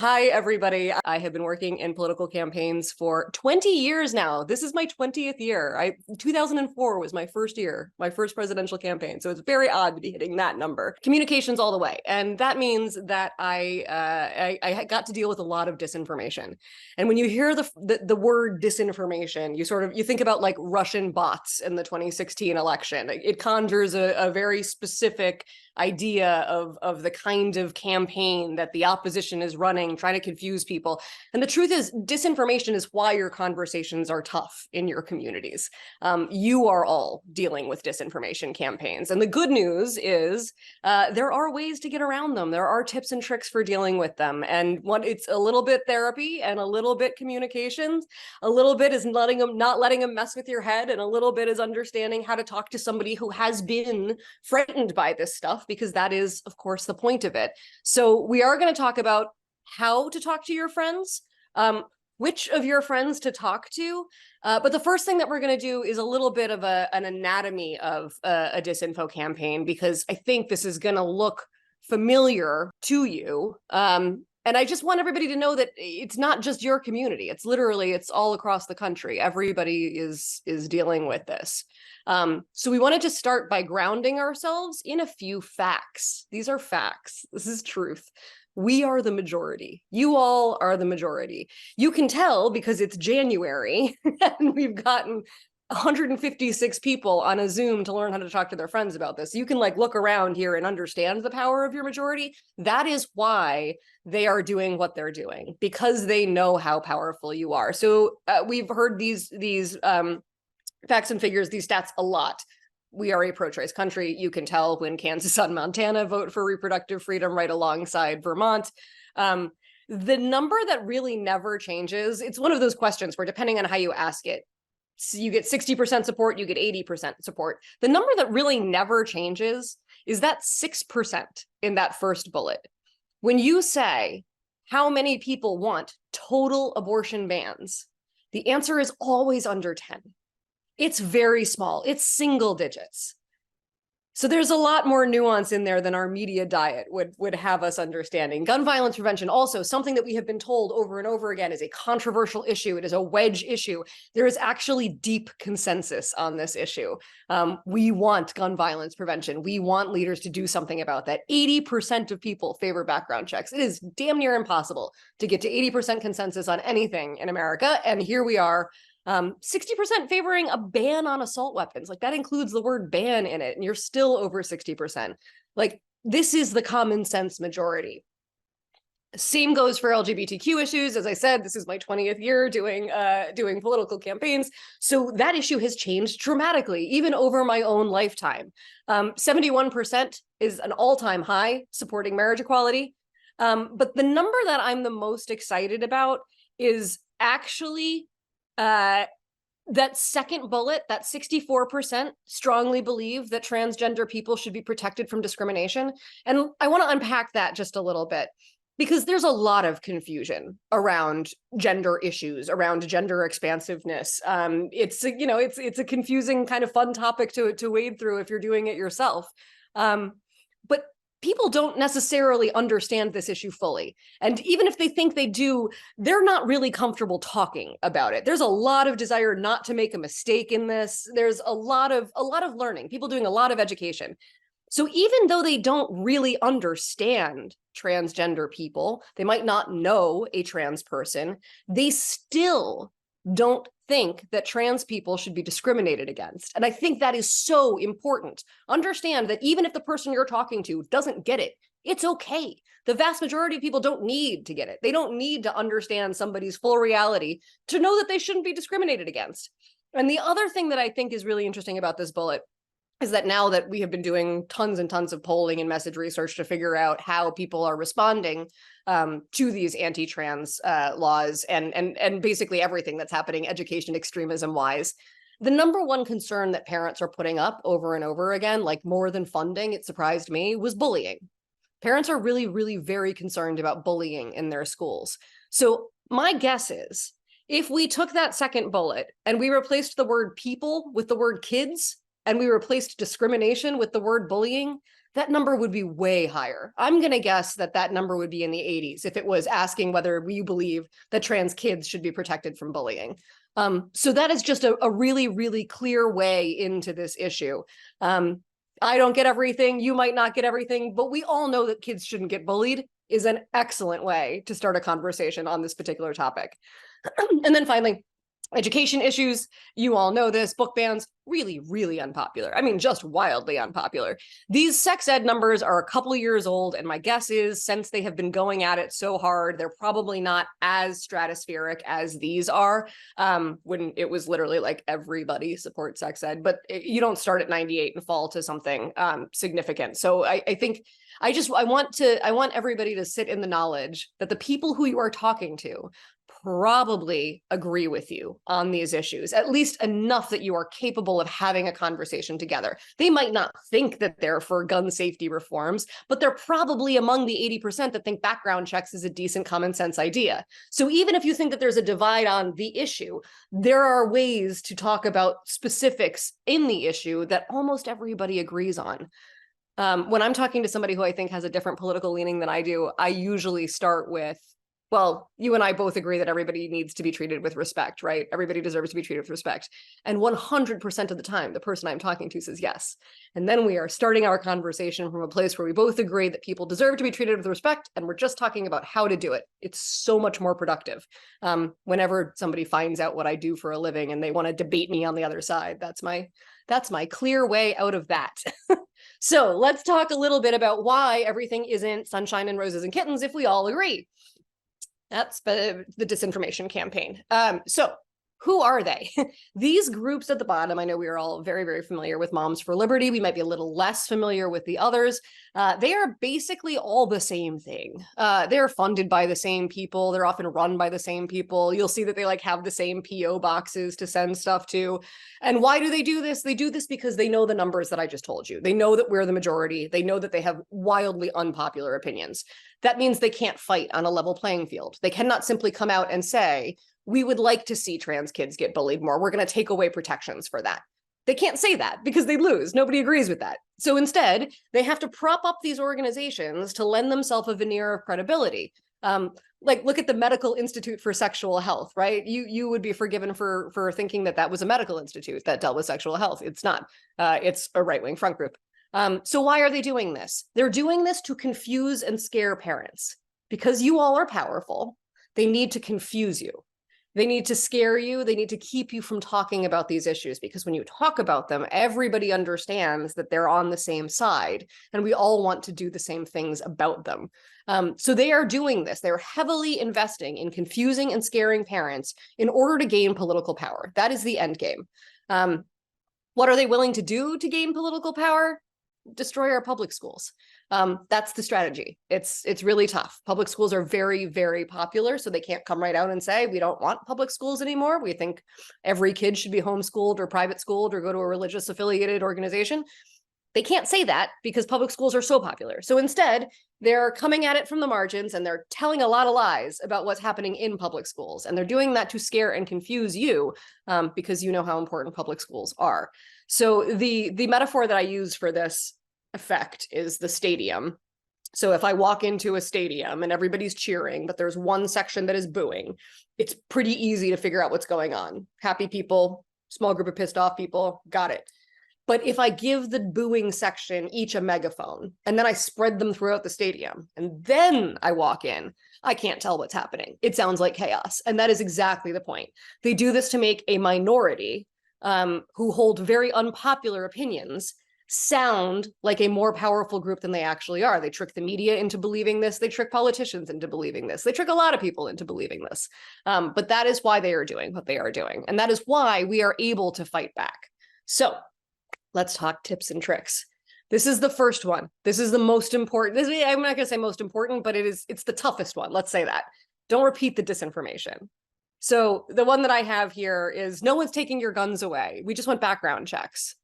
Hi, everybody. I have been working in political campaigns for 20 years now. This is my 20th year. 2004 was my first year, my first presidential campaign. So it's very odd to be hitting that number. Communications all the way. And that means that I got to deal with a lot of disinformation. And when you hear the word disinformation, you think about like Russian bots in the 2016 election. It conjures a very specific idea of the kind of campaign that the opposition is running, trying to confuse people. And the truth is, disinformation is why your conversations are tough in your communities. You are all dealing with disinformation campaigns. And the good news is there are ways to get around them. There are tips and tricks for dealing with them. And it's a little bit therapy and a little bit communications. A little bit is not letting them mess with your head. And a little bit is understanding how to talk to somebody who has been frightened by this stuff, because that is, of course, the point of it. So we are going to talk about how to talk to your friends, which of your friends to talk to. But the first thing that we're going to do is a little bit of an anatomy of a disinfo campaign, because I think this is going to look familiar to you. And I just want everybody to know that it's not just your community. It's all across the country. Everybody is dealing with this. So we wanted to start by grounding ourselves in a few facts. These are facts. This is truth. We are the majority. You all are the majority. You can tell because it's January and we've gotten 156 people on a Zoom to learn how to talk to their friends about this. You can look around here and understand the power of your majority. That is why they are doing what they're doing, because they know how powerful you are. So we've heard these facts and figures, these stats a lot. We are a pro-choice country. You can tell when Kansas and Montana vote for reproductive freedom right alongside Vermont. The number that really never changes, it's one of those questions where depending on how you ask it, you get 60% support, you get 80% support. The number that really never changes is that 6% in that first bullet. When you say, how many people want total abortion bans? The answer is always under 10. It's very small. It's single digits. So there's a lot more nuance in there than our media diet would have us understanding. Gun violence prevention, also something that we have been told over and over again, is a controversial issue. It is a wedge issue. There is actually deep consensus on this issue. We want gun violence prevention. We want leaders to do something about that. 80% of people favor background checks. It is damn near impossible to get to 80% consensus on anything in America. And here we are, 60% favoring a ban on assault weapons. That includes the word ban in it, and you're still over 60%. This is the common sense majority. Same goes for LGBTQ issues. As I said, this is my 20th year doing political campaigns. So that issue has changed dramatically, even over my own lifetime. 71% is an all-time high supporting marriage equality. But the number that I'm the most excited about is actually that second bullet, that 64% strongly believe that transgender people should be protected from discrimination. And I want to unpack that just a little bit, because there's a lot of confusion around gender issues, around gender expansiveness. It's a confusing kind of fun topic to wade through if you're doing it yourself. But people don't necessarily understand this issue fully. And even if they think they do, they're not really comfortable talking about it. There's a lot of desire not to make a mistake in this. There's a lot of learning, people doing a lot of education. So even though they don't really understand transgender people, they might not know a trans person, they still don't think that trans people should be discriminated against. And I think that is so important. Understand that even if the person you're talking to doesn't get it, it's okay. The vast majority of people don't need to get it. They don't need to understand somebody's full reality to know that they shouldn't be discriminated against. And the other thing that I think is really interesting about this bullet is that now that we have been doing tons and tons of polling and message research to figure out how people are responding to these anti-trans laws and basically everything that's happening education extremism wise, the number one concern that parents are putting up over and over again, more than funding, it surprised me, was bullying. Parents are really, really very concerned about bullying in their schools. So my guess is if we took that second bullet and we replaced the word people with the word kids, and we replaced discrimination with the word bullying, that number would be way higher. I'm going to guess that that number would be in the 80s if it was asking whether you believe that trans kids should be protected from bullying. So that is just a really, really clear way into this issue. I don't get everything. You might not get everything, but we all know that kids shouldn't get bullied is an excellent way to start a conversation on this particular topic. And then finally, education issues. You all know this. Book bans, really, really unpopular. I mean, just wildly unpopular. These sex ed numbers are a couple of years old, and my guess is since they have been going at it so hard, they're probably not as stratospheric as these are, when it was literally like everybody supports sex ed, but you don't start at 98 and fall to something significant. So I think I want everybody to sit in the knowledge that the people who you are talking to probably agree with you on these issues, at least enough that you are capable of having a conversation together. They might not think that they're for gun safety reforms, but they're probably among the 80% that think background checks is a decent common sense idea. So even if you think that there's a divide on the issue, there are ways to talk about specifics in the issue that almost everybody agrees on. When I'm talking to somebody who I think has a different political leaning than I do, I usually start with, well, you and I both agree that everybody needs to be treated with respect, right? Everybody deserves to be treated with respect. And 100% of the time, the person I'm talking to says yes. And then we are starting our conversation from a place where we both agree that people deserve to be treated with respect, and we're just talking about how to do it. It's so much more productive. Whenever somebody finds out what I do for a living and they want to debate me on the other side, that's my clear way out of that. So let's talk a little bit about why everything isn't sunshine and roses and kittens if we all agree. That's the disinformation campaign. So who are they? These groups at the bottom, I know we are all very, very familiar with Moms for Liberty. We might be a little less familiar with the others. They are basically all the same thing. They're funded by the same people. They're often run by the same people. You'll see that they like have the same PO boxes to send stuff to. And why do they do this? They do this because they know the numbers that I just told you. They know that we're the majority. They know that they have wildly unpopular opinions. That means they can't fight on a level playing field. They cannot simply come out and say, we would like to see trans kids get bullied more. We're going to take away protections for that. They can't say that because they lose. Nobody agrees with that. So instead, they have to prop up these organizations to lend themselves a veneer of credibility. Like, look at the Medical Institute for Sexual Health, right? You would be forgiven for thinking that that was a medical institute that dealt with sexual health. It's not. It's a right-wing front group. So why are they doing this? They're doing this to confuse and scare parents. Because you all are powerful, they need to confuse you. They need to scare you. They need to keep you from talking about these issues, because when you talk about them, everybody understands that they're on the same side and we all want to do the same things about them. So they are doing this. They're heavily investing in confusing and scaring parents in order to gain political power. That is the end game. What are they willing to do to gain political power? Destroy our public schools. That's the strategy. It's really tough. Public schools are very, very popular, so they can't come right out and say, we don't want public schools anymore. We think every kid should be homeschooled or private schooled or go to a religious affiliated organization. They can't say that because public schools are so popular. So instead, they're coming at it from the margins and they're telling a lot of lies about what's happening in public schools. And they're doing that to scare and confuse you because you know how important public schools are. So the metaphor that I use for this effect is the stadium. So if I walk into a stadium and everybody's cheering, but there's one section that is booing, it's pretty easy to figure out what's going on. Happy people, small group of pissed off people, got it. But if I give the booing section each a megaphone and then I spread them throughout the stadium and then I walk in, I can't tell what's happening. It sounds like chaos. And that is exactly the point. They do this to make a minority who hold very unpopular opinions sound like a more powerful group than they actually are. They trick the media into believing this. They trick politicians into believing this. They trick a lot of people into believing this. But that is why they are doing what they are doing. And that is why we are able to fight back. So let's talk tips and tricks. This is the first one. This is the most important. I'm not going to say most important, but it's the toughest one. Let's say that. Don't repeat the disinformation. So the one that I have here is no one's taking your guns away. We just want background checks.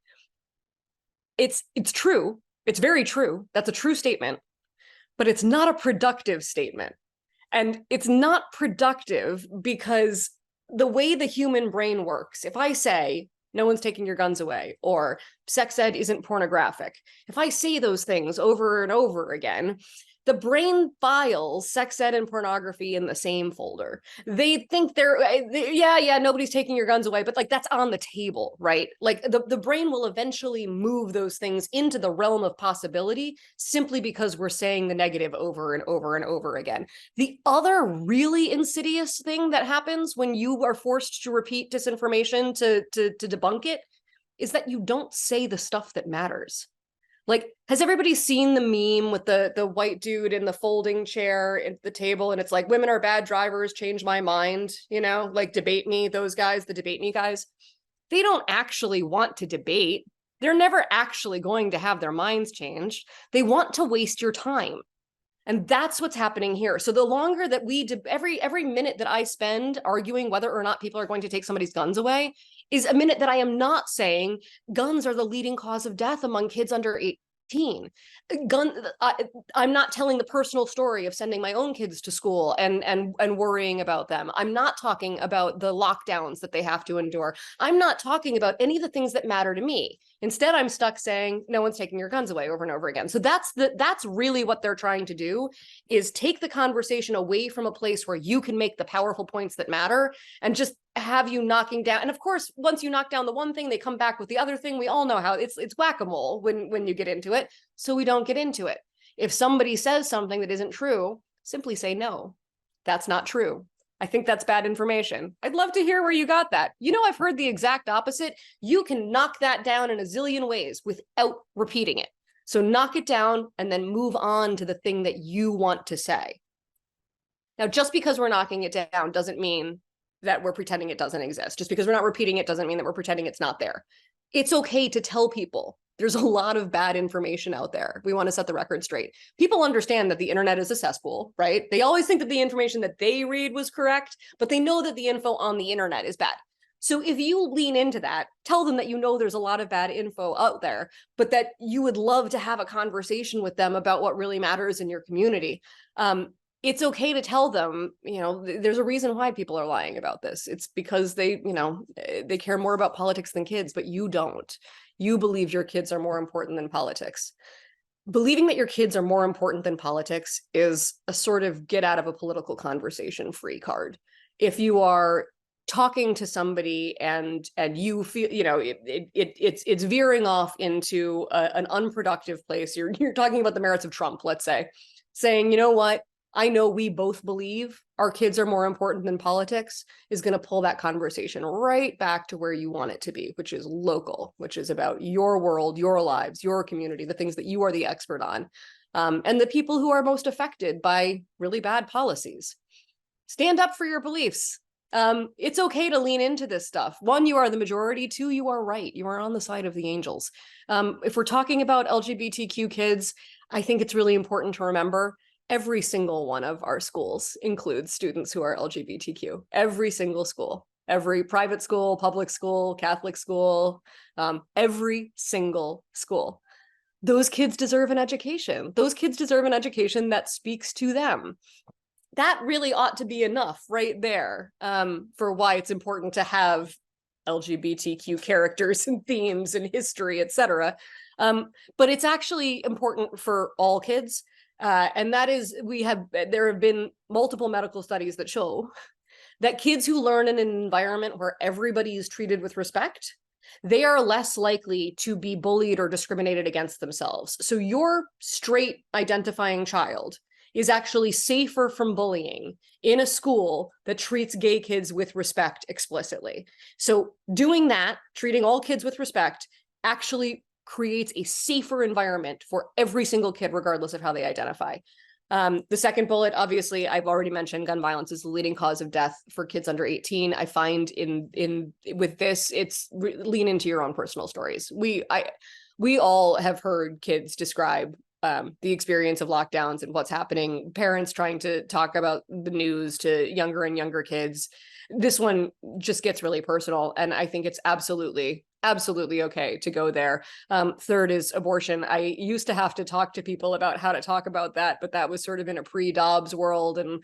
It's true. It's very true. That's a true statement, but it's not a productive statement. And it's not productive because the way the human brain works, if I say no one's taking your guns away, or sex ed isn't pornographic. If I say those things over and over again, the brain files sex ed and pornography in the same folder. They think yeah, nobody's taking your guns away, but like that's on the table, right? Like the brain will eventually move those things into the realm of possibility simply because we're saying the negative over and over and over again. The other really insidious thing that happens when you are forced to repeat disinformation to debunk it is that you don't say the stuff that matters. Like, has everybody seen the meme with the white dude in the folding chair at the table, and it's like, women are bad drivers, change my mind, you know, like debate me, those guys, the debate me guys. They don't actually want to debate. They're never actually going to have their minds changed. They want to waste your time. And that's what's happening here. So the longer that every minute that I spend arguing whether or not people are going to take somebody's guns away is a minute that I am not saying guns are the leading cause of death among kids under 18. I'm not telling the personal story of sending my own kids to school and worrying about them. I'm not talking about the lockdowns that they have to endure. I'm not talking about any of the things that matter to me. Instead, I'm stuck saying no one's taking your guns away over and over again. So that's really what they're trying to do, is take the conversation away from a place where you can make the powerful points that matter and just have you knocking down. And of course, once you knock down the one thing, they come back with the other thing. We all know how it's whack-a-mole when you get into it. So we don't get into it. If somebody says something that isn't true, simply say, no, that's not true. I think that's bad information. I'd love to hear where you got that. You know, I've heard the exact opposite. You can knock that down in a zillion ways without repeating it. So knock it down and then move on to the thing that you want to say. Now, just because we're knocking it down doesn't mean that we're pretending it doesn't exist. Just because we're not repeating it doesn't mean that we're pretending it's not there. It's okay to tell people there's a lot of bad information out there. We want to set the record straight. People understand that the internet is a cesspool, right? They always think that the information that they read was correct, but they know that the info on the internet is bad. So if you lean into that, tell them that you know there's a lot of bad info out there, but that you would love to have a conversation with them about what really matters in your community. It's okay to tell them, you know, there's a reason why people are lying about this. It's because they care more about politics than kids, but you don't. You believe your kids are more important than politics. Believing that your kids are more important than politics is a sort of get out of a political conversation free card. If you are talking to somebody and you feel, you know, it's veering off into an unproductive place. You're talking about the merits of Trump, let's say, saying, you know what? I know we both believe our kids are more important than politics, is going to pull that conversation right back to where you want it to be, which is local, which is about your world, your lives, your community, the things that you are the expert on, and the people who are most affected by really bad policies. Stand up for your beliefs. It's okay to lean into this stuff. One, you are the majority. Two, you are right. You are on the side of the angels. If we're talking about LGBTQ kids, I think it's really important to remember every single one of our schools includes students who are LGBTQ. Every single school, every private school, public school, Catholic school, every single school. Those kids deserve an education. Those kids deserve an education that speaks to them. That really ought to be enough right there for why it's important to have LGBTQ characters and themes and history, etc. But it's actually important for all kids. And that is, there have been multiple medical studies that show that kids who learn in an environment where everybody is treated with respect, they are less likely to be bullied or discriminated against themselves. So your straight identifying child is actually safer from bullying in a school that treats gay kids with respect explicitly. So doing that, treating all kids with respect, actually creates a safer environment for every single kid, regardless of how they identify. The second bullet, obviously, I've already mentioned gun violence is the leading cause of death for kids under 18. I find with this, it's lean into your own personal stories. We all have heard kids describe the experience of lockdowns and what's happening, parents trying to talk about the news to younger and younger kids. This one just gets really personal, and I think it's absolutely okay to go there. Third is abortion. I used to have to talk to people about how to talk about that, but that was sort of in a pre-Dobbs world, and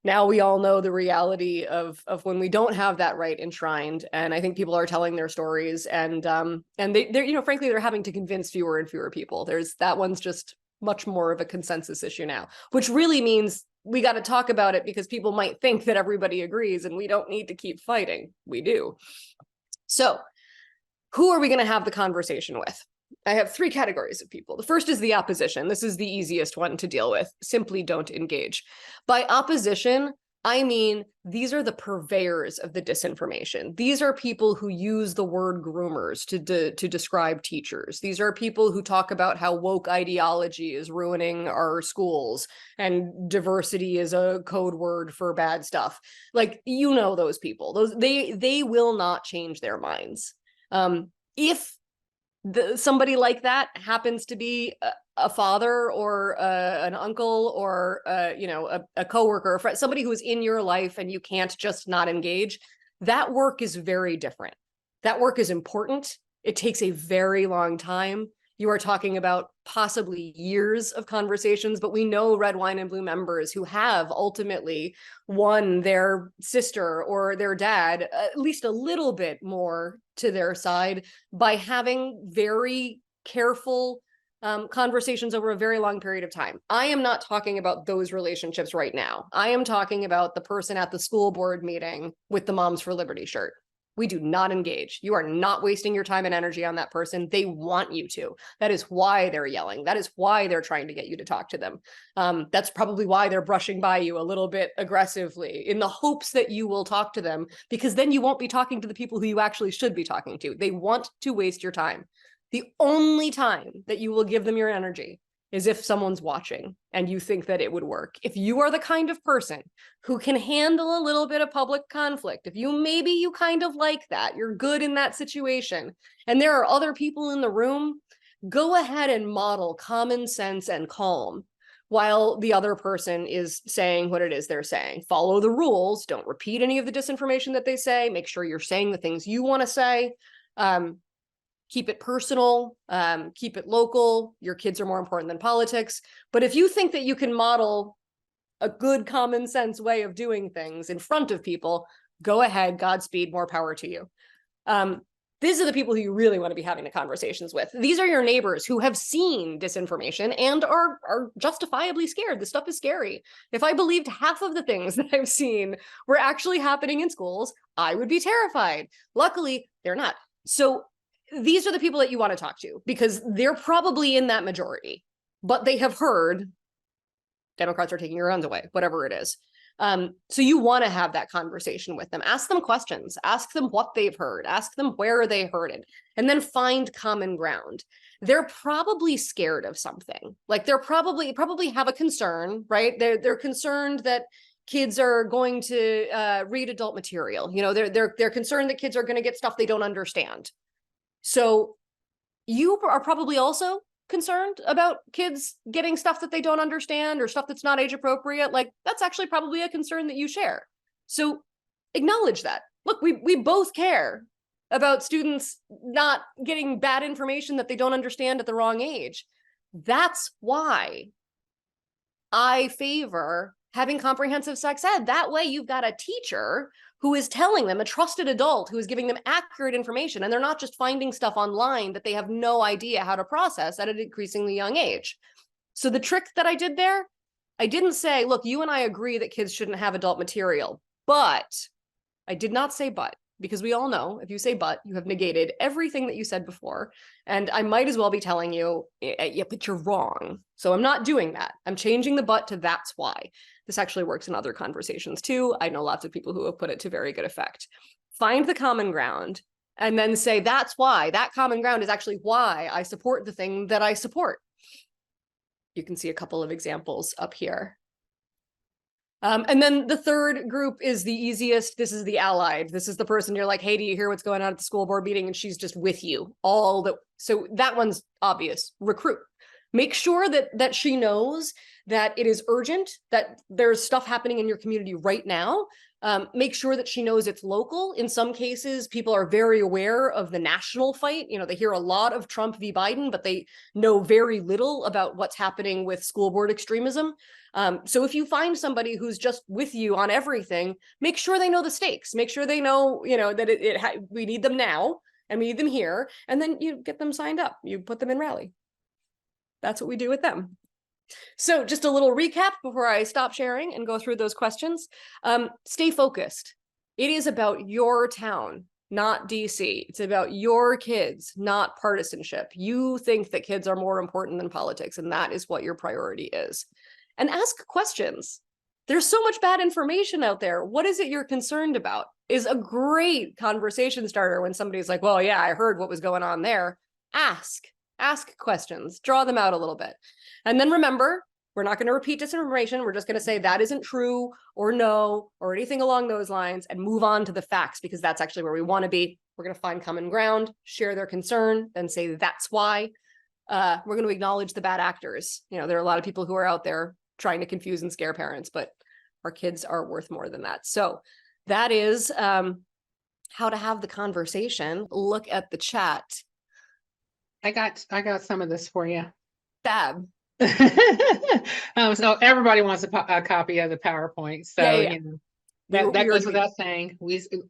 Now we all know the reality of when we don't have that right enshrined, and I think people are telling their stories, and they're, you know, frankly, they're having to convince fewer and fewer people. There's that one's just much more of a consensus issue now, which really means we got to talk about it, because people might think that everybody agrees, and we don't need to keep fighting. We do. So who are we going to have the conversation with? I have three categories of people. The first is the opposition. This is the easiest one to deal with. Simply don't engage. By opposition, I mean, these are the purveyors of the disinformation. These are people who use the word groomers to describe teachers. These are people who talk about how woke ideology is ruining our schools and diversity is a code word for bad stuff. Like, you know, those people, they will not change their minds. If somebody like that happens to be a father or an uncle or you know, a coworker, a friend, somebody who is in your life and you can't just not engage, that work is very different. That work is important. It takes a very long time. You are talking about possibly years of conversations, but we know red wine and blue members who have ultimately won their sister or their dad at least a little bit more to their side by having very careful conversations over a very long period of time. I am not talking about those relationships right now. I am talking about the person at the school board meeting with the Moms for Liberty shirt. We do not engage. You are not wasting your time and energy on that person. They want you to. That is why they're yelling. That is why they're trying to get you to talk to them. That's probably why they're brushing by you a little bit aggressively, in the hopes that you will talk to them, because then you won't be talking to the people who you actually should be talking to. They want to waste your time. The only time that you will give them your energy is if someone's watching and you think that it would work. If you are the kind of person who can handle a little bit of public conflict, if maybe you kind of like that, you're good in that situation, and there are other people in the room, go ahead and model common sense and calm while the other person is saying what it is they're saying. Follow the rules. Don't repeat any of the disinformation that they say. Make sure you're saying the things you want to say. Keep it personal, keep it local. Your kids are more important than politics. But if you think that you can model a good common sense way of doing things in front of people, go ahead, Godspeed, more power to you. These are the people who you really want to be having the conversations with. These are your neighbors who have seen disinformation and are justifiably scared. This stuff is scary. If I believed half of the things that I've seen were actually happening in schools, I would be terrified. Luckily, they're not. So these are the people that you want to talk to, because they're probably in that majority, but they have heard Democrats are taking your guns away, whatever it is. So you want to have that conversation with them. Ask them questions. Ask them what they've heard. Ask them where they heard it, and then find common ground. They're probably scared of something. Like, they're probably have a concern, right? They're concerned that kids are going to read adult material. You know, they're concerned that kids are going to get stuff they don't understand. So you are probably also concerned about kids getting stuff that they don't understand or stuff that's not age appropriate. Like, that's actually probably a concern that you share. So acknowledge that. Look, we both care about students not getting bad information that they don't understand at the wrong age. That's why I favor having comprehensive sex ed. That way you've got a teacher who is telling them, a trusted adult who is giving them accurate information, and they're not just finding stuff online that they have no idea how to process at an increasingly young age. So the trick that I did there, I didn't say, look, you and I agree that kids shouldn't have adult material, but I did not say but, because we all know if you say but, you have negated everything that you said before. And I might as well be telling you, yeah, but you're wrong. So I'm not doing that. I'm changing the but to that's why. This actually works in other conversations too. I know lots of people who have put it to very good effect. Find the common ground and then say, that's why. That common ground is actually why I support the thing that I support. You can see a couple of examples up here. And then the third group is the easiest. This is the allied. This is the person you're like, hey, do you hear what's going on at the school board meeting? And she's just with you. So that one's obvious. Recruit. Make sure that she knows that it is urgent, that there's stuff happening in your community right now. Make sure that she knows it's local. In some cases, people are very aware of the national fight. They hear a lot of Trump v. Biden, but they know very little about what's happening with school board extremism. So if you find somebody who's just with you on everything, make sure they know the stakes. Make sure they know, that we need them now and we need them here. And then you get them signed up. You put them in rally. That's what we do with them. So just a little recap before I stop sharing and go through those questions. Stay focused. It is about your town, not DC. It's about your kids, not partisanship. You think that kids are more important than politics, and that is what your priority is. And ask questions. There's so much bad information out there. What is it you're concerned about? Is a great conversation starter when somebody's like, well, yeah, I heard what was going on there. Ask questions, draw them out a little bit. And then remember, we're not going to repeat disinformation. We're just going to say that isn't true or no or anything along those lines and move on to the facts, because that's actually where we want to be. We're going to find common ground, share their concern, then say that's why. We're going to acknowledge the bad actors. There are a lot of people who are out there trying to confuse and scare parents, but our kids are worth more than that. So that is how to have the conversation. Look at the chat. I got some of this for you. Fab. So everybody wants a copy of the PowerPoint. So yeah. That goes without saying.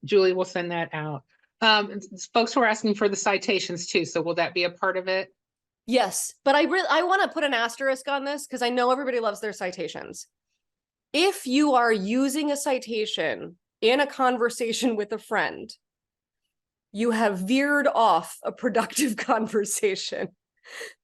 Julie will send that out. Folks were asking for the citations too. So will that be a part of it? Yes, but I want to put an asterisk on this because I know everybody loves their citations. If you are using a citation in a conversation with a friend, you have veered off a productive conversation.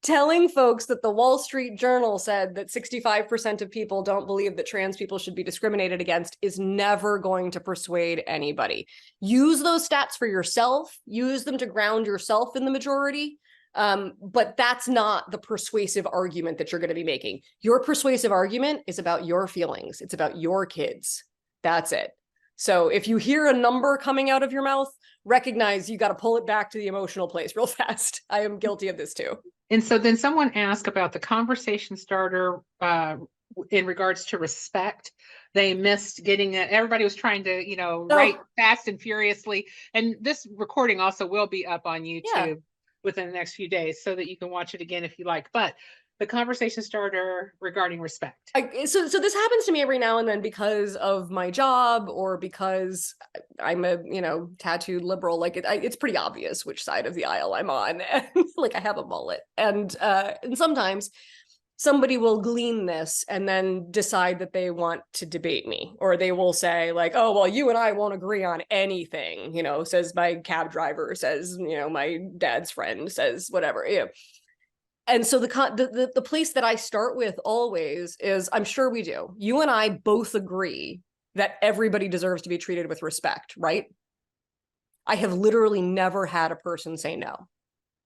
Telling folks that the Wall Street Journal said that 65% of people don't believe that trans people should be discriminated against is never going to persuade anybody. Use those stats for yourself. Use them to ground yourself in the majority. But that's not the persuasive argument that you're going to be making. Your persuasive argument is about your feelings. It's about your kids. That's it. So if you hear a number coming out of your mouth, recognize you got to pull it back to the emotional place real fast. I am guilty of this too. And so then someone asked about the conversation starter in regards to respect. They missed getting it. Everybody was trying to, write fast and furiously. And this recording also will be up on YouTube within the next few days so that you can watch it again if you like. But the conversation starter regarding respect. So this happens to me every now and then because of my job or because I'm a, tattooed liberal. Like it's pretty obvious which side of the aisle I'm on. And like I have a mullet. And sometimes somebody will glean this and then decide that they want to debate me, or they will say like, oh, well, you and I won't agree on anything, says my cab driver, says, my dad's friend, says whatever, And so the place that I start with always is, I'm sure we do. You and I both agree that everybody deserves to be treated with respect, right? I have literally never had a person say no.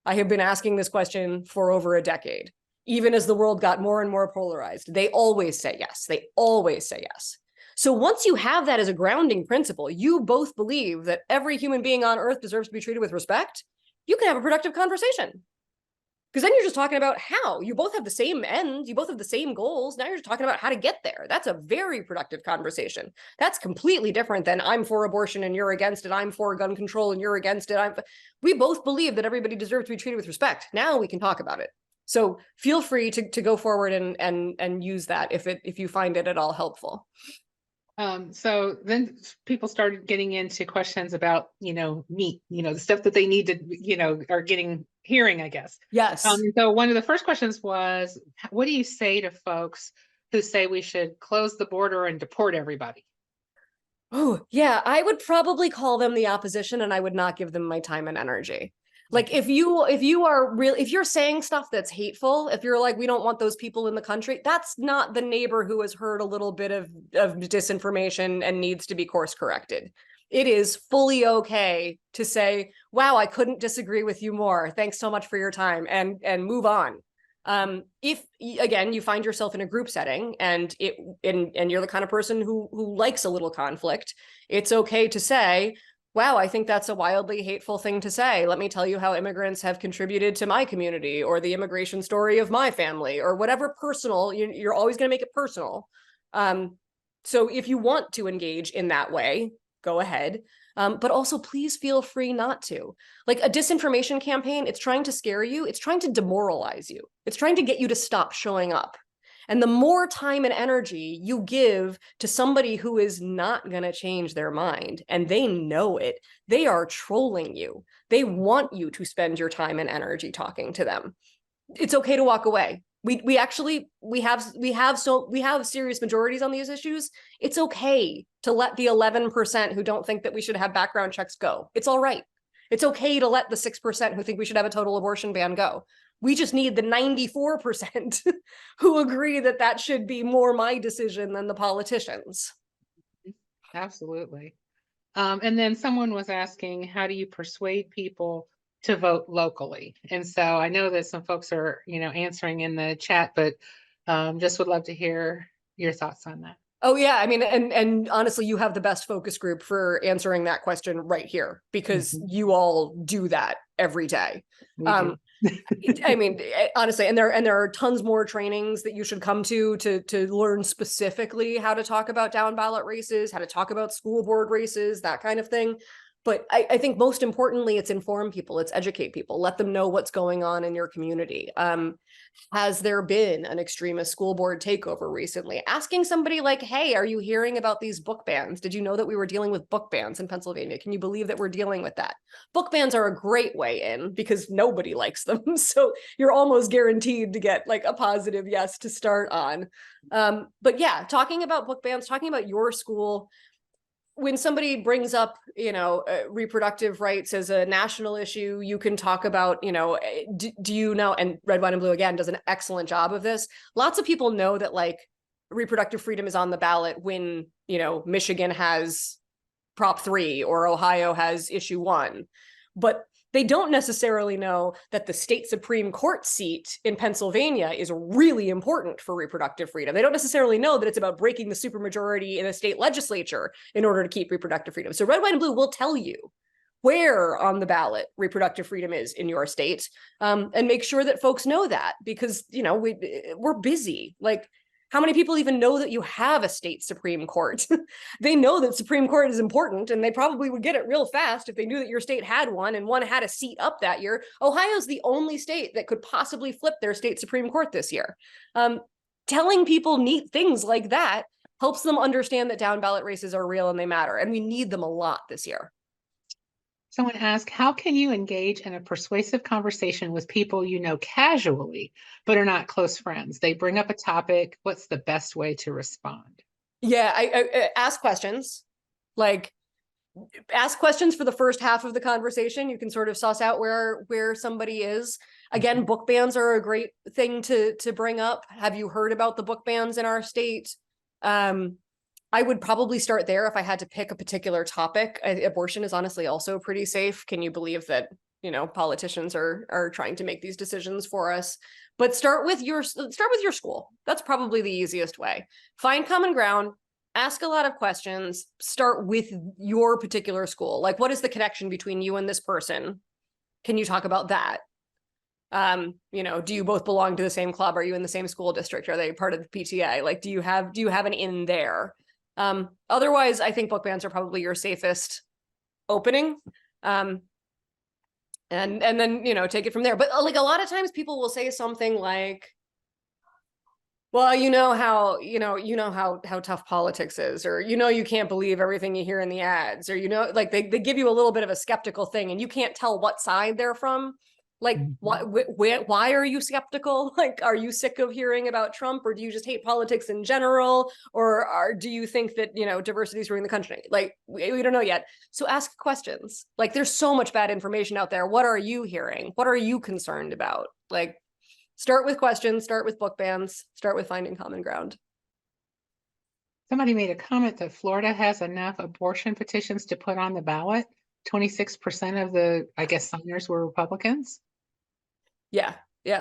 I have been asking this question for over a decade. Even as the world got more and more polarized, they always say yes. They always say yes. So once you have that as a grounding principle, you both believe that every human being on earth deserves to be treated with respect, you can have a productive conversation. Because then you're just talking about how. You both have the same end. You both have the same goals. Now you're just talking about how to get there. That's a very productive conversation. That's completely different than I'm for abortion and you're against it. I'm for gun control and you're against it. We both believe that everybody deserves to be treated with respect. Now we can talk about it. So feel free to go forward and use that if you find it at all helpful. So then people started getting into questions about, meat, the stuff that they need to, are hearing, I guess. Yes. So one of the first questions was, what do you say to folks who say we should close the border and deport everybody? Oh, yeah, I would probably call them the opposition and I would not give them my time and energy. Like if you're saying stuff that's hateful, if you're like, we don't want those people in the country, that's not the neighbor who has heard a little bit of disinformation and needs to be course corrected. It is fully okay to say, wow, I couldn't disagree with you more. Thanks so much for your time, and move on. If again, you find yourself in a group setting and you're the kind of person who likes a little conflict, it's okay to say, wow, I think that's a wildly hateful thing to say. Let me tell you how immigrants have contributed to my community, or the immigration story of my family, or whatever personal. You're always going to make it personal. So if you want to engage in that way, go ahead. But also, please feel free not to. Like a disinformation campaign, it's trying to scare you. It's trying to demoralize you. It's trying to get you to stop showing up. And the more time and energy you give to somebody who is not going to change their mind, and they know it, they are trolling you. They want you to spend your time and energy talking to them. It's okay to walk away. We have serious majorities on these issues. It's okay to let the 11% who don't think that we should have background checks go. It's all right. It's okay to let the 6% who think we should have a total abortion ban go. We just need the 94% who agree that that should be more my decision than the politicians. Absolutely. And then someone was asking, how do you persuade people to vote locally? And so I know that some folks are, answering in the chat, but just would love to hear your thoughts on that. Oh yeah, I mean, and honestly, you have the best focus group for answering that question right here, because you all do that every day. I mean, honestly, and there are tons more trainings that you should come to learn specifically how to talk about down ballot races, how to talk about school board races, that kind of thing. But I think most importantly, it's inform people, it's educate people, let them know what's going on in your community. Has there been an extremist school board takeover recently? Asking somebody like, hey, are you hearing about these book bans? Did you know that we were dealing with book bans in Pennsylvania? Can you believe that we're dealing with that? Book bans are a great way in because nobody likes them. So you're almost guaranteed to get like a positive yes to start on. But yeah, talking about book bans, talking about your school. When somebody brings up, reproductive rights as a national issue, you can talk about, do you know, and Red, White, and Blue, again, does an excellent job of this. Lots of people know that like reproductive freedom is on the ballot when, Michigan has Prop 3 or Ohio has issue 1. But they don't necessarily know that the state Supreme Court seat in Pennsylvania is really important for reproductive freedom. They don't necessarily know that it's about breaking the supermajority in a state legislature in order to keep reproductive freedom. So Red, White, and Blue will tell you where on the ballot reproductive freedom is in your state, and make sure that folks know that, because, we're busy. Like, how many people even know that you have a state Supreme Court? They know that Supreme Court is important, and they probably would get it real fast if they knew that your state had one and one had a seat up that year. Ohio's the only state that could possibly flip their state Supreme Court this year. Telling people neat things like that helps them understand that down ballot races are real and they matter, and we need them a lot this year. Someone asked, how can you engage in a persuasive conversation with people you know casually, but are not close friends? They bring up a topic. What's the best way to respond? Yeah, I ask questions. Like, ask questions for the first half of the conversation. You can sort of suss out where somebody is. Again, book bans are a great thing to bring up. Have you heard about the book bans in our state? I would probably start there if I had to pick a particular topic. Abortion is honestly also pretty safe. Can you believe that, politicians are trying to make these decisions for us? But start with your school. That's probably the easiest way. Find common ground, ask a lot of questions, start with your particular school. Like, what is the connection between you and this person? Can you talk about that? Do you both belong to the same club? Are you in the same school district? Are they part of the PTA? Like, do you have an in there? Otherwise, I think book bans are probably your safest opening. And then, take it from there. But like a lot of times people will say something like, well, how tough politics is, or, you can't believe everything you hear in the ads, or, like they give you a little bit of a skeptical thing and you can't tell what side they're from. Like, why are you skeptical? Like, are you sick of hearing about Trump, or do you just hate politics in general? Or do you think that, diversity is ruining the country? Like, we don't know yet. So ask questions. Like, there's so much bad information out there. What are you hearing? What are you concerned about? Like, start with questions, start with book bans, start with finding common ground. Somebody made a comment that Florida has enough abortion petitions to put on the ballot. 26% of the, I guess, signers were Republicans. Yeah.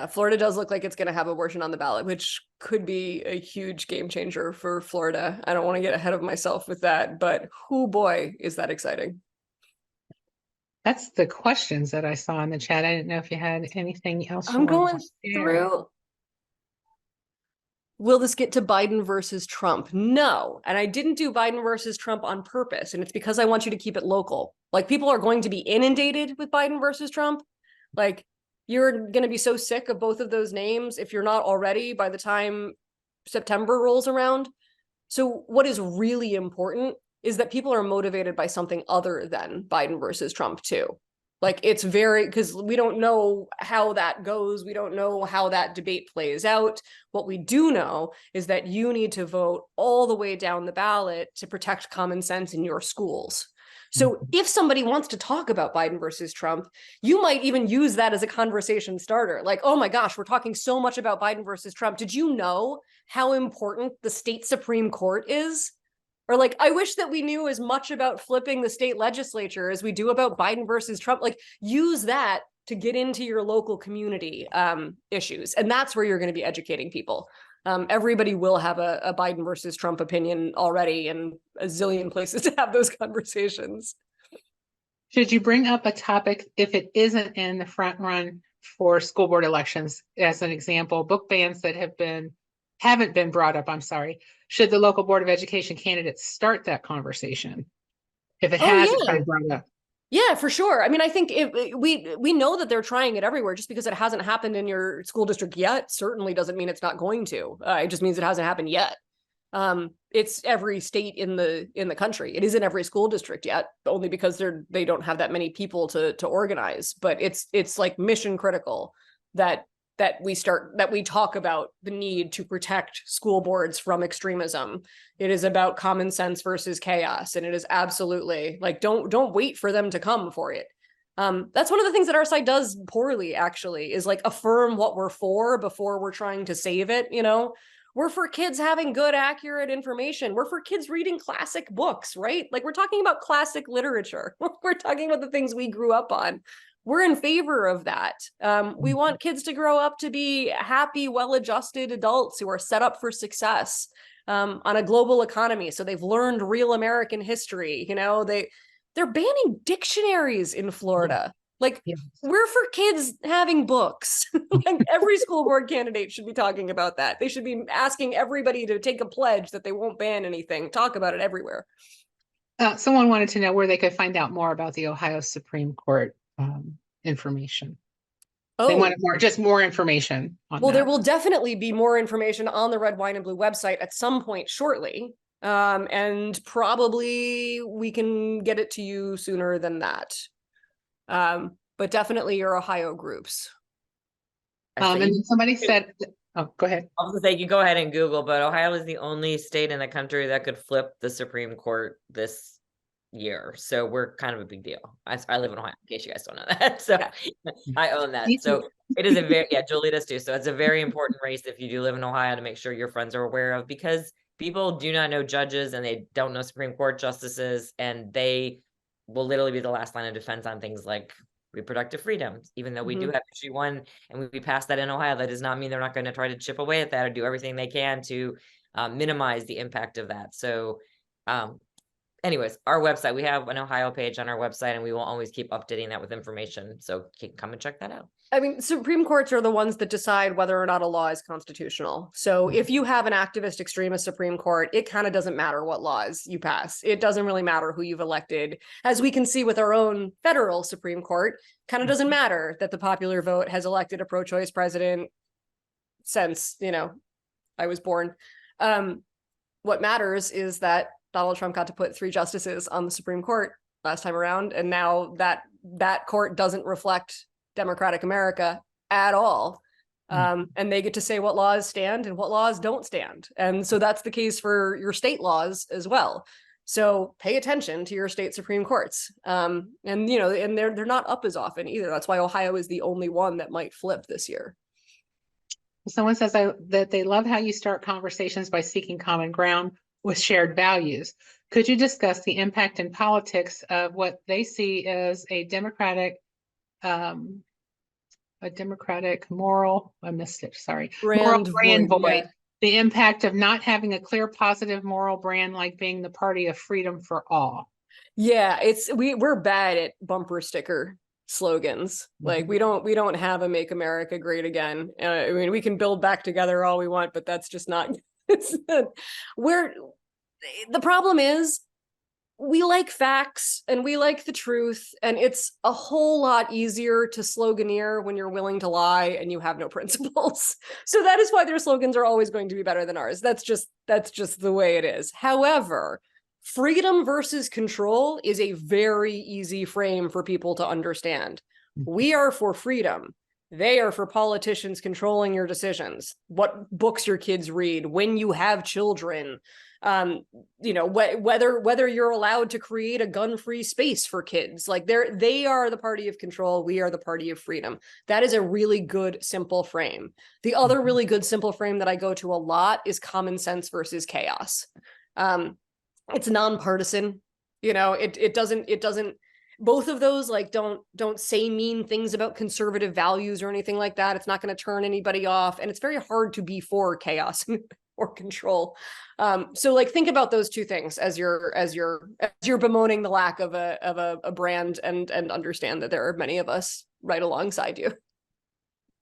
Florida does look like it's going to have abortion on the ballot, which could be a huge game changer for Florida. I don't want to get ahead of myself with that, but oh boy, is that exciting. That's the questions that I saw in the chat. I didn't know if you had anything else you I'm wanted going to share. through. Will this get to Biden versus Trump? No. And I didn't do Biden versus Trump on purpose. And it's because I want you to keep it local. Like, people are going to be inundated with Biden versus Trump. Like, you're going to be so sick of both of those names if you're not already by the time September rolls around. So what is really important is that people are motivated by something other than Biden versus Trump too. Like, it's very, because we don't know how that goes. We don't know how that debate plays out. What we do know is that you need to vote all the way down the ballot to protect common sense in your schools. So if somebody wants to talk about Biden versus Trump, you might even use that as a conversation starter. Like, oh my gosh, we're talking so much about Biden versus Trump. Did you know how important the state Supreme Court is? Or like, I wish that we knew as much about flipping the state legislature as we do about Biden versus Trump. Like, use that to get into your local community issues. And that's where you're going to be educating people. Everybody will have a Biden versus Trump opinion already, and a zillion places to have those conversations. Should you bring up a topic if it isn't in the front run for school board elections? As an example, book bans that haven't been brought up, I'm sorry. Should the local board of education candidates start that conversation if it hasn't been brought up? Yeah, for sure. I mean, I think we know that they're trying it everywhere. Just because it hasn't happened in your school district yet certainly doesn't mean it's not going to. It just means it hasn't happened yet. It's every state in the country. It isn't every school district yet, only because they don't have that many people to organize. But it's like mission critical that we talk about the need to protect school boards from extremism. It is about common sense versus chaos, and it is absolutely like, don't wait for them to come for it. That's one of the things that our side does poorly, actually, is like affirm what we're for before we're trying to save it. We're for kids having good, accurate information. We're for kids reading classic books, right? Like, we're talking about classic literature. We're talking about the things we grew up on. We're in favor of that. We want kids to grow up to be happy, well-adjusted adults who are set up for success on a global economy. So they've learned real American history. They're banning dictionaries in Florida. Like, we're for kids having books. Like, every school board candidate should be talking about that. They should be asking everybody to take a pledge that they won't ban anything. Talk about it everywhere. Someone wanted to know where they could find out more about the Ohio Supreme Court information. They wanted more information on that. There will definitely be more information on the Red, Wine, and Blue website at some point shortly. And probably we can get it to you sooner than that. But definitely your Ohio groups. And somebody said, oh, go ahead. I was gonna say, you can go ahead and Google, but Ohio is the only state in the country that could flip the Supreme Court this year. So we're kind of a big deal. I live in Ohio, in case you guys don't know that. So I own that. So it is a very, Julie does too. So it's a very important race if you do live in Ohio to make sure your friends are aware of, because people do not know judges and they don't know Supreme Court justices, and they will literally be the last line of defense on things like reproductive freedoms. Even though we do have issue 1 and we passed that in Ohio, that does not mean they're not going to try to chip away at that or do everything they can to minimize the impact of that. So anyways, our website, we have an Ohio page on our website, and we will always keep updating that with information. So come and check that out. I mean, Supreme Courts are the ones that decide whether or not a law is constitutional. So if you have an activist extremist Supreme Court, it kind of doesn't matter what laws you pass. It doesn't really matter who you've elected. As we can see with our own federal Supreme Court, kind of doesn't matter that the popular vote has elected a pro-choice president since, I was born. What matters is that Donald Trump got to put 3 justices on the Supreme Court last time around, and now that court doesn't reflect democratic America at all. And they get to say what laws stand and what laws don't stand. And so that's the case for your state laws as well. So pay attention to your state Supreme Courts. And they're not up as often either. That's why Ohio is the only one that might flip this year. Someone says that they love how you start conversations by seeking common ground with shared values. Could you discuss the impact in politics of what they see as a democratic moral, I missed it, sorry. Moral brand void. Yeah. The impact of not having a clear, positive moral brand, like being the party of freedom for all. Yeah, we're bad at bumper sticker slogans. Like we don't have a "Make America Great Again." I mean, we can build back together all we want, but that's just not. We're the problem is we like facts and we like the truth, and it's a whole lot easier to sloganeer when you're willing to lie and you have no principles. So that is why their slogans are always going to be better than ours. That's just the way it is. However, freedom versus control is a very easy frame for people to understand. We are for freedom. They are for politicians controlling your decisions, what books your kids read, when you have children, whether you're allowed to create a gun-free space for kids. Like they are the party of control. We are the party of freedom. That is a really good, simple frame. The other really good, simple frame that I go to a lot is common sense versus chaos. It's nonpartisan. It doesn't both of those like don't say mean things about conservative values or anything like that. It's not going to turn anybody off, and it's very hard to be for chaos or control. So like think about those two things as you're bemoaning the lack of a brand, and understand that there are many of us right alongside you.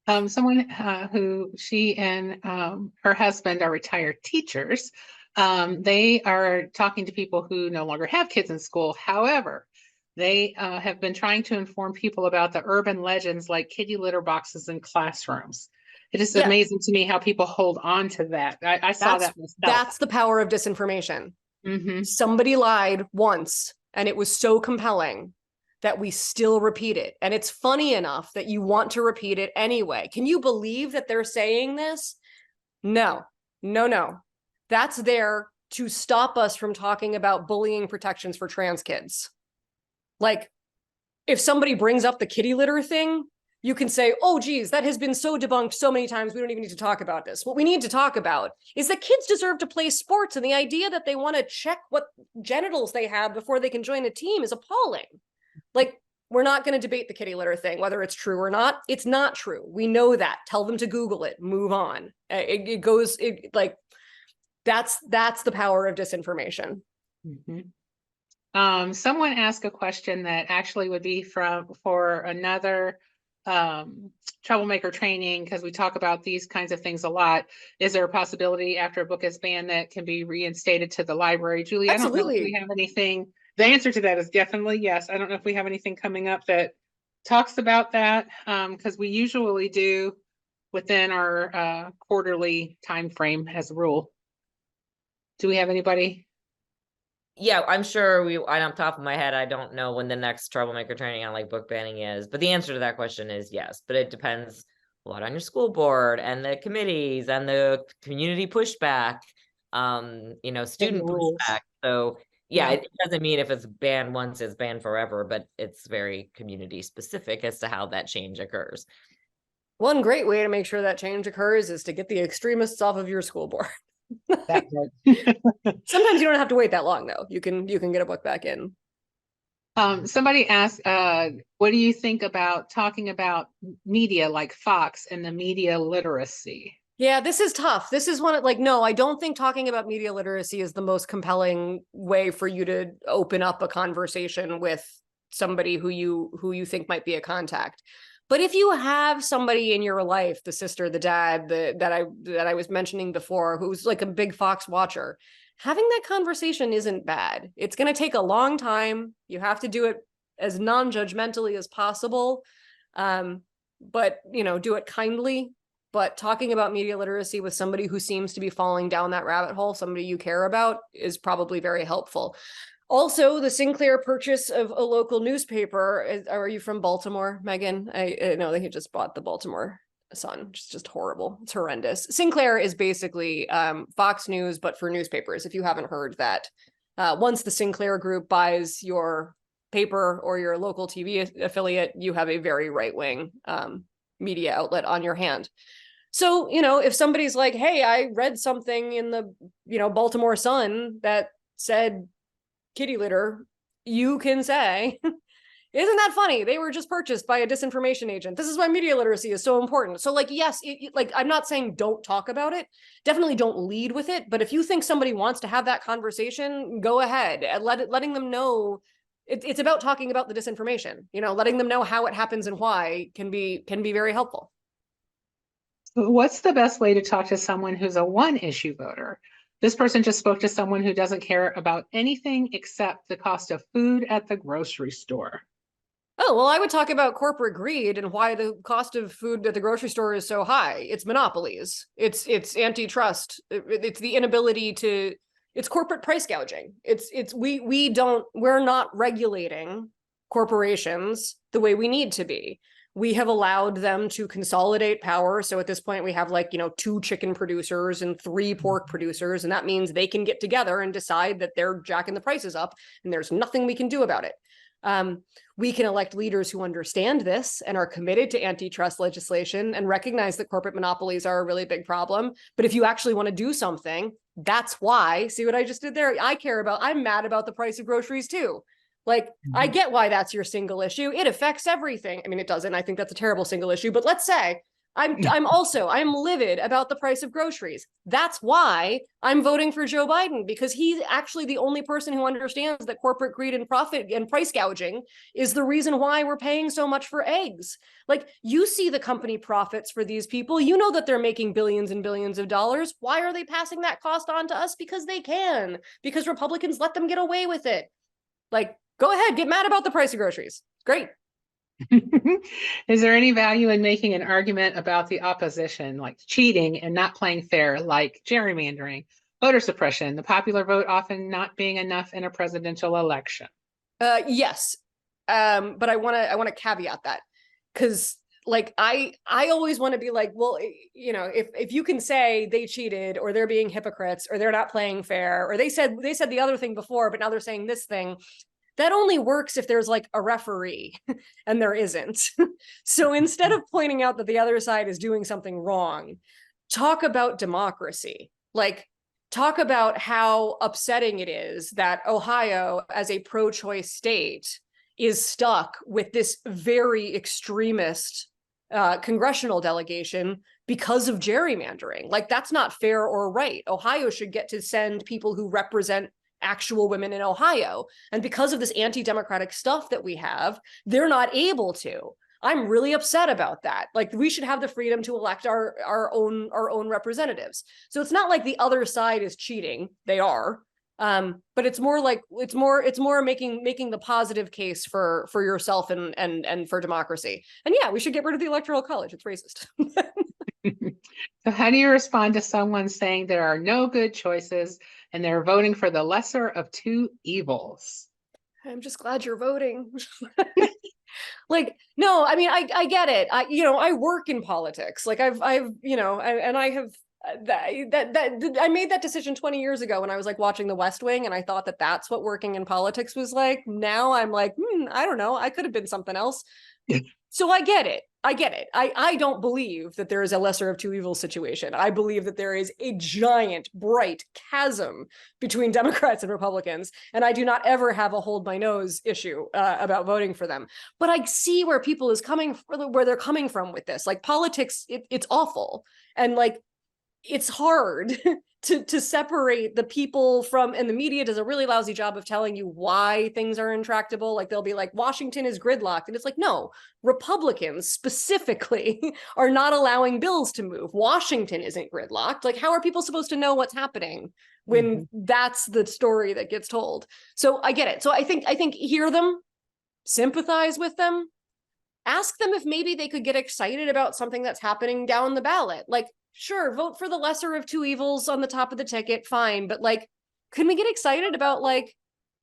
Someone who she and her husband are retired teachers. They are talking to people who no longer have kids in school. However, they have been trying to inform people about the urban legends like kitty litter boxes in classrooms. It is amazing to me how people hold on to that. I saw that myself. That's the power of disinformation. Somebody lied once, and it was so compelling that we still repeat it. And it's funny enough that you want to repeat it anyway. Can you believe that they're saying this? No. That's there to stop us from talking about bullying protections for trans kids. Like, if somebody brings up the kitty litter thing, you can say, oh, geez, that has been so debunked so many times, we don't even need to talk about this. What we need to talk about is that kids deserve to play sports, and the idea that they want to check what genitals they have before they can join a team is appalling. Like, we're not going to debate the kitty litter thing, whether it's true or not. It's not true. We know that. Tell them to Google it. Move on. That's the power of disinformation. Someone asked a question that actually would be for another troublemaker training, because we talk about these kinds of things a lot. Is there a possibility after a book is banned that can be reinstated to the library? Julie, Absolutely. I don't know if we have anything. The answer to that is definitely yes. I don't know if we have anything coming up that talks about that, because we usually do within our quarterly time frame as a rule. Do we have anybody? Yeah, I'm sure on top of my head, I don't know when the next troublemaker training on like book banning is, but the answer to that question is yes. But it depends a lot on your school board and the committees and the community pushback, student pushback. So yeah, it doesn't mean if it's banned once, it's banned forever, but it's very community specific as to how that change occurs. One great way to make sure that change occurs is to get the extremists off of your school board. Sometimes you don't have to wait that long, though. You can get a book back in. Somebody asked, what do you think about talking about media like Fox and the media literacy? Yeah, this is tough. This is one no, I don't think talking about media literacy is the most compelling way for you to open up a conversation with somebody who you think might be a contact. But if you have somebody in your life, the sister, the dad, that I was mentioning before, who's like a big Fox watcher, having that conversation isn't bad. It's going to take a long time. You have to do it as non-judgmentally as possible, but do it kindly. But talking about media literacy with somebody who seems to be falling down that rabbit hole, somebody you care about, is probably very helpful. Also, the Sinclair purchase of a local newspaper. Are you from Baltimore, Megan? I know they just bought the Baltimore Sun. It's just horrible. It's horrendous. Sinclair is basically Fox News, but for newspapers, if you haven't heard that. Once the Sinclair group buys your paper or your local TV affiliate, you have a very right-wing media outlet on your hand. So, if somebody's like, hey, I read something in the, Baltimore Sun that said kitty litter, you can say, Isn't that funny? They were just purchased by a disinformation agent. This is why media literacy is so important. So like, yes, like I'm not saying don't talk about it. Definitely don't lead with it. But if you think somebody wants to have that conversation, go ahead and letting them know. It's about talking about the disinformation. You know, letting them know how it happens and why can be very helpful. What's the best way to talk to someone who's a one-issue voter? This person just spoke to someone who doesn't care about anything except the cost of food at the grocery store. Oh, well, I would talk about corporate greed and why the cost of food at the grocery store is so high. It's monopolies. It's antitrust. It's the inability to, it's corporate price gouging. We're not regulating corporations the way we need to be. We have allowed them to consolidate power. So at this point, we have like, 2 chicken producers and 3 pork producers. And that means they can get together and decide that they're jacking the prices up and there's nothing we can do about it. We can elect leaders who understand this and are committed to antitrust legislation and recognize that corporate monopolies are a really big problem. But if you actually want to do something, that's why, see what I just did there? I'm mad about the price of groceries too. Like, I get why that's your single issue. It affects everything. I mean, it doesn't. I think that's a terrible single issue, but let's say I'm livid about the price of groceries. That's why I'm voting for Joe Biden, because he's actually the only person who understands that corporate greed and profit and price gouging is the reason why we're paying so much for eggs. Like, you see the company profits for these people. You know that they're making billions and billions of dollars. Why are they passing that cost on to us? Because they can, because Republicans let them get away with it. Like, go ahead, get mad about the price of groceries. Great. Is there any value in making an argument about the opposition, like cheating and not playing fair, like gerrymandering, voter suppression, the popular vote often not being enough in a presidential election? Yes. But I want to caveat that, because like I always want to be like, well, if you can say they cheated or they're being hypocrites or they're not playing fair or they said the other thing before, but now they're saying this thing, that only works if there's like a referee and there isn't. So instead of pointing out that the other side is doing something wrong, talk about democracy. Like, talk about how upsetting it is that Ohio, as a pro-choice state, is stuck with this very extremist congressional delegation because of gerrymandering. Like, that's not fair or right. Ohio should get to send people who represent actual women in Ohio. And because of this anti-democratic stuff that we have, they're not able to. I'm really upset about that. Like, we should have the freedom to elect our own representatives. So it's not like the other side is cheating. They are. But it's more like it's more making the positive case for yourself and for democracy. And yeah, we should get rid of the Electoral College. It's racist. So how do you respond to someone saying there are no good choices and they're voting for the lesser of 2 evils? I'm just glad you're voting. Like, no, I mean, I get it. I work in politics. Like, I made that decision 20 years ago when I was like watching The West Wing, and I thought that that's what working in politics was like. Now I'm like, I don't know. I could have been something else. So I get it. I don't believe that there is a lesser of 2 evils situation. I believe that there is a giant, bright chasm between Democrats and Republicans, and I do not ever have a hold my nose issue about voting for them. But I see where where they're coming from with this. Like, politics, it's awful, and like, it's hard to separate the people from, and the media does a really lousy job of telling you why things are intractable. Like, they'll be like, Washington is gridlocked. And it's like, no, Republicans specifically are not allowing bills to move. Washington isn't gridlocked. Like, how are people supposed to know what's happening when that's the story that gets told? So I get it. So I think hear them, sympathize with them, ask them if maybe they could get excited about something that's happening down the ballot. Like, sure, vote for the lesser of 2 evils on the top of the ticket, fine. But like, can we get excited about like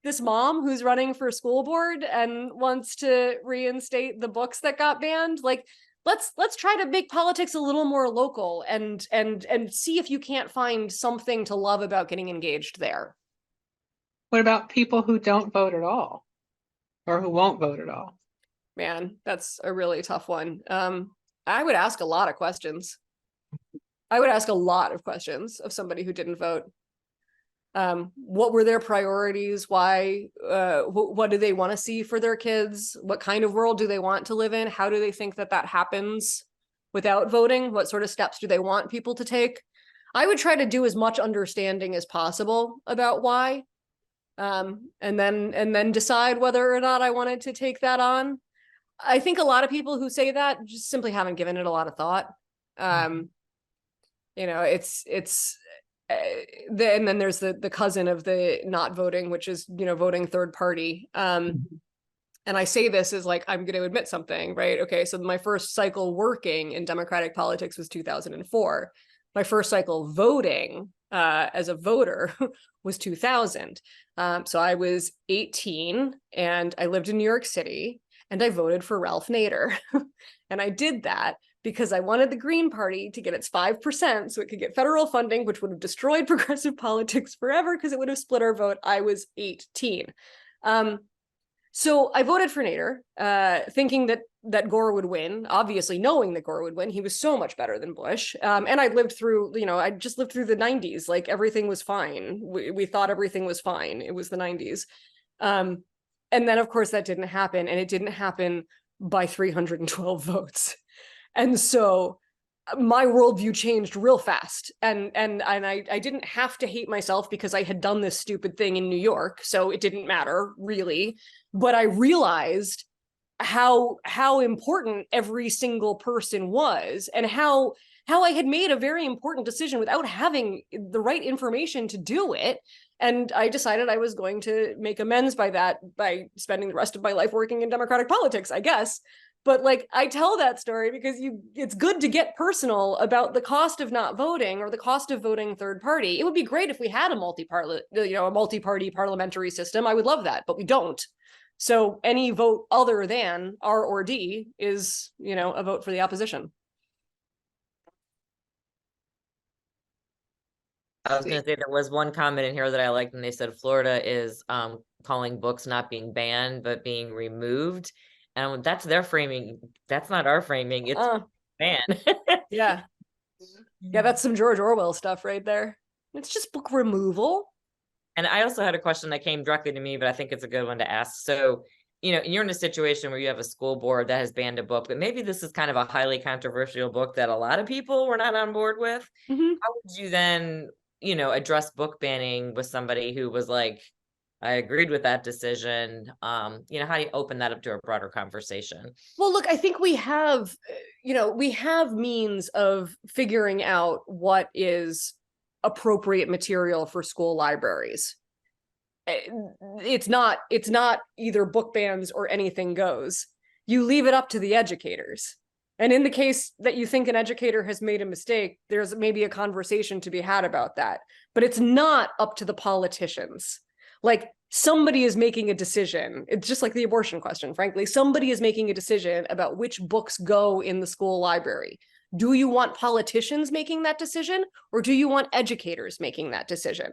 this mom who's running for school board and wants to reinstate the books that got banned? Like, let's try to make politics a little more local and see if you can't find something to love about getting engaged there. What about people who don't vote at all or who won't vote at all? Man, that's a really tough one. I would ask a lot of questions. I would ask a lot of questions of somebody who didn't vote. What were their priorities? Why? What do they want to see for their kids? What kind of world do they want to live in? How do they think that that happens without voting? What sort of steps do they want people to take? I would try to do as much understanding as possible about why, and then decide whether or not I wanted to take that on. I think a lot of people who say that just simply haven't given it a lot of thought. You know, and then there's the cousin of the not voting, which is, you know, voting third party. And I say this as like, I'm going to admit something, right? Okay, so my first cycle working in Democratic politics was 2004. My first cycle voting as a voter was 2000. So I was 18 and I lived in New York City and I voted for Ralph Nader. And I did that because I wanted the Green Party to get its 5% so it could get federal funding, which would have destroyed progressive politics forever because it would have split our vote. I was 18. So I voted for Nader, thinking that Gore would win, obviously knowing that Gore would win. He was so much better than Bush. And I lived through, you know, I just lived through the 90s. Like everything was fine. We thought everything was fine. It was the 90s. And then, of course, that didn't happen. And it didn't happen by 312 votes. And so my worldview changed real fast. And I didn't have to hate myself because I had done this stupid thing in New York. So it didn't matter, really. But I realized how important every single person was, and how I had made a very important decision without having the right information to do it. And I decided I was going to make amends by that by spending the rest of my life working in Democratic politics, I guess. But like, I tell that story because it's good to get personal about the cost of not voting or the cost of voting third party. It would be great if we had a multi-party parliamentary system. I would love that, but we don't. So any vote other than R or D is, you know, a vote for the opposition. I was going to say there was one comment in here that I liked, and they said Florida is calling books not being banned, but being removed. And that's their framing. That's not our framing. It's ban. Yeah. Yeah, that's some George Orwell stuff right there. It's just book removal. And I also had a question that came directly to me, but I think it's a good one to ask. So, you know, you're in a situation where you have a school board that has banned a book, but maybe this is kind of a highly controversial book that a lot of people were not on board with. How would you then, you know, address book banning with somebody who was like, I agreed with that decision? You know, how do you open that up to a broader conversation? Well, look, I think we have means of figuring out what is appropriate material for school libraries. It's not either book bans or anything goes. You leave it up to the educators. And in the case that you think an educator has made a mistake, there's maybe a conversation to be had about that. But it's not up to the politicians. Like, somebody is making a decision. It's just like the abortion question, frankly. Somebody is making a decision about which books go in the school library. Do you want politicians making that decision, or do you want educators making that decision?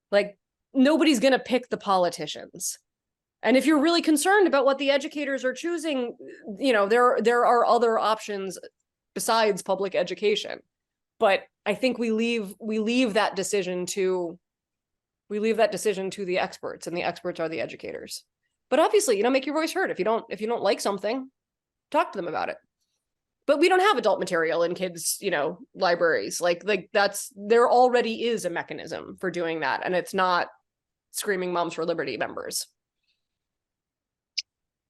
Like, nobody's going to pick the politicians. And if you're really concerned about what the educators are choosing, you know, there are other options besides public education. But I think we leave that decision to the experts, and the experts are the educators. But obviously, you know, make your voice heard. If you don't like something, talk to them about it. But we don't have adult material in kids, you know, libraries. Like there already is a mechanism for doing that, and it's not Screaming Moms for Liberty members.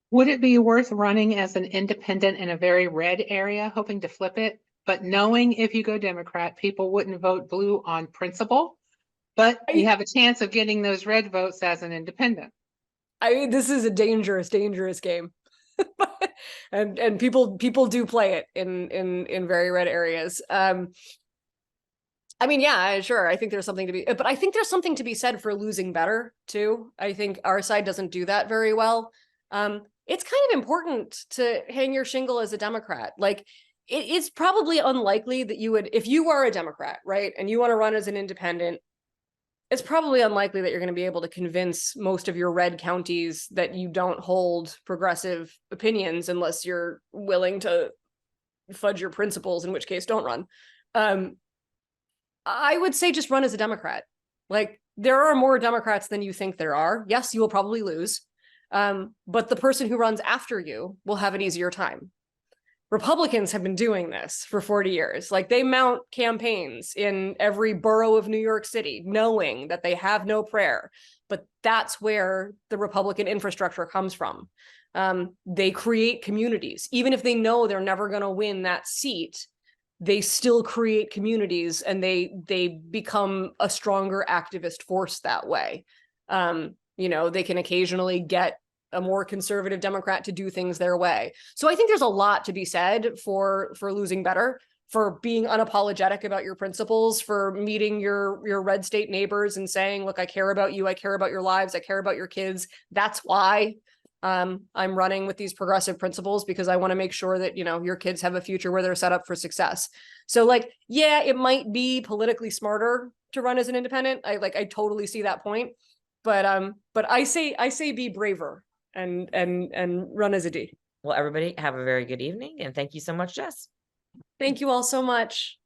Would it be worth running as an independent in a very red area, hoping to flip it, but knowing if you go Democrat, people wouldn't vote blue on principle, but you have a chance of getting those red votes as an independent? I mean, this is a dangerous game. and people do play it in very red areas. I mean, yeah, sure. I think there's something to be, but I think there's something to be said for losing better too. I think our side doesn't do that very well. It's kind of important to hang your shingle as a Democrat. Like, it's probably unlikely that you would, if you are a Democrat, right, and you want to run as an independent, it's probably unlikely that you're going to be able to convince most of your red counties that you don't hold progressive opinions unless you're willing to fudge your principles, in which case don't run. I would say just run as a Democrat. Like, there are more Democrats than you think there are. Yes, you will probably lose. But the person who runs after you will have an easier time. Republicans have been doing this for 40 years. Like, they mount campaigns in every borough of New York City, knowing that they have no prayer. But that's where the Republican infrastructure comes from. They create communities. Even if they know they're never going to win that seat, they still create communities, and they become a stronger activist force that way. They can occasionally get a more conservative Democrat to do things their way. So I think there's a lot to be said for losing better, for being unapologetic about your principles, for meeting your red state neighbors and saying, look, I care about you, I care about your lives, I care about your kids. That's why I'm running with these progressive principles, because I want to make sure that, your kids have a future where they're set up for success. So, like, yeah, it might be politically smarter to run as an independent. I totally see that point. But I say be braver and run as a D. Well, everybody have a very good evening, and thank you so much, Jess. Thank you all so much.